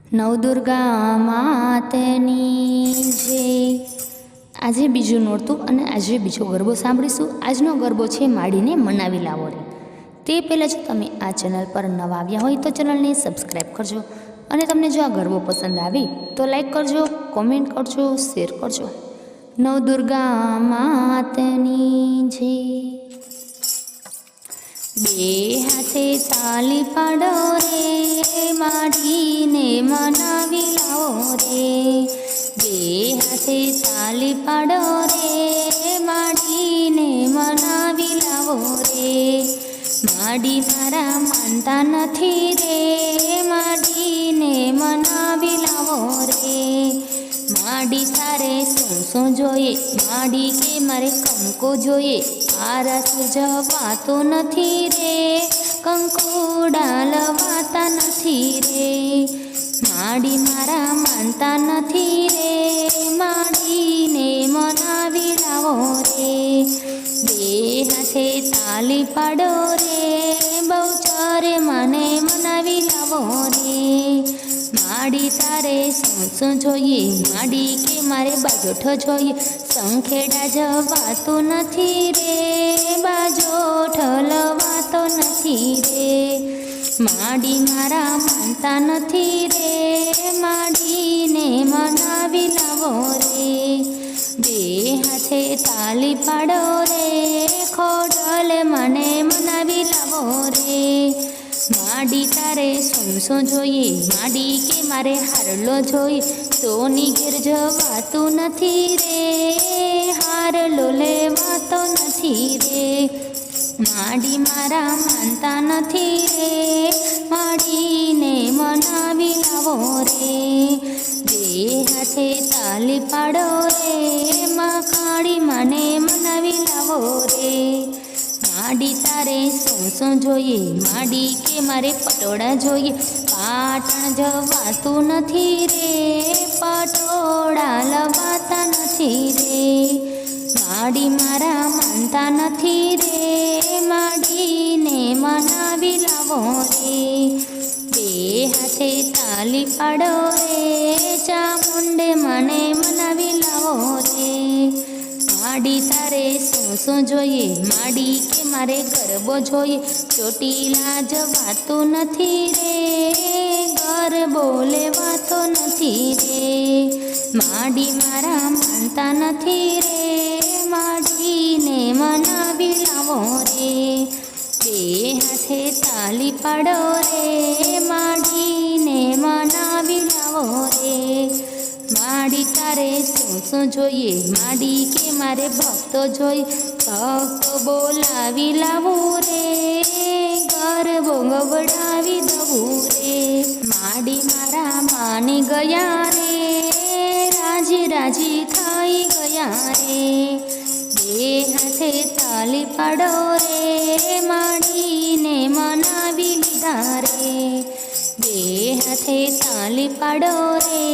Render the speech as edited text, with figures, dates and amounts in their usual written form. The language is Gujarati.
નવદુર્ગા માતની જય। આજે બીજું નોરતું અને આજે બીજો ગરબો સાંભળીશું। આજનો ગરબો છે માડીને મનાવી લાવો રે। તે પહેલાં જો તમે આ ચેનલ પર નવા આવ્યા હોય તો ચેનલને સબસ્ક્રાઈબ કરજો અને તમને જો આ ગરબો પસંદ આવે તો લાઈક કરજો, કોમેન્ટ કરજો, શેર કરજો। નવદુર્ગા માતની જય। બે હાથે તાલી પાડો રે, માડીને મનાવી લાવો રે। બે હાથે તાલી પાડો રે, માડીને મનાવી લાવો રે। માડી મારા માનતા નથી રે, માડીને મનાવી લાવો રે। માડી તારે શું શું જોઈએ, માડી કે મારે કંકુ જોઈએ। આરા સુજવાતો નથી રે, કંકુ ડાલવાતા નથી રે। માડી મારા માનતા નથી રે, માડીને મનાવી લાવો રે। બે હાથે તાલી પાડો રે, બહુચરે મને મનાવી લાવો રે। માડી તારે શું શું જોઈએ, માડી કે મારે બાજોઠ જોઈએ। સંખેડા જવાતું નથી રે, બાજોઠ લવાતો નથી રે। માડી મારા માનતા નથી રે, માડીને મનાવી લાવો રે। બે હાથે તાલી પાડો રે, ખોડલ મને મનાવી લાવો રે। માડી તારે શું શું જોઈએ, માડી કે મારે હારલો જોઈએ। સોની ઘેર જવાતું નથી રે, હારલો લેવાતો નથી રે। માડી મારા માનતા નથી રે, માડીને મનાવી લાવો રે। બે હાથે તાલી પાડો રે, માં કાળી મને મનાવી લાવો રે। માડી તારે શું શું જોઈએ, માડી કે મારે પટોળા જોઈએ। પાટણ જવાતું નથી રે, પટોળા લવાતા નથી રે। માડી મારા માનતા નથી રે, માડીને મનાવી લાવો રે। બે હાથે તાલી પાડો રે, ચામુંડે મને મનાવી લાવો રે। માડી તારે શું શું જોઈએ, માડી કે મારે ગરબો જોઈએ। ચોટીલા જવાતું નથી રે, ગરબો લેવાતો નથી રે। માડી મારા માનતા નથી રે, માડીને મનાવી લાવો રે। બે હાથે તાલી પાડો રે, માડીને મનાવી લાવો રે। માડી તારે શું શું જોઈએ, માડી કે મારે ભક્તો જોઈએ। ભક્તો બોલાવી લાવું રે, ગરબો ગવડાવી દઉં રે। માડી મારા માની ગયા રે, રાજી રાજી થઈ ગયા રે। બે હાથે તાલી પાડો રે, માડીને મનાવી લીધા રે। બે હાથે તાલી પાડો રે,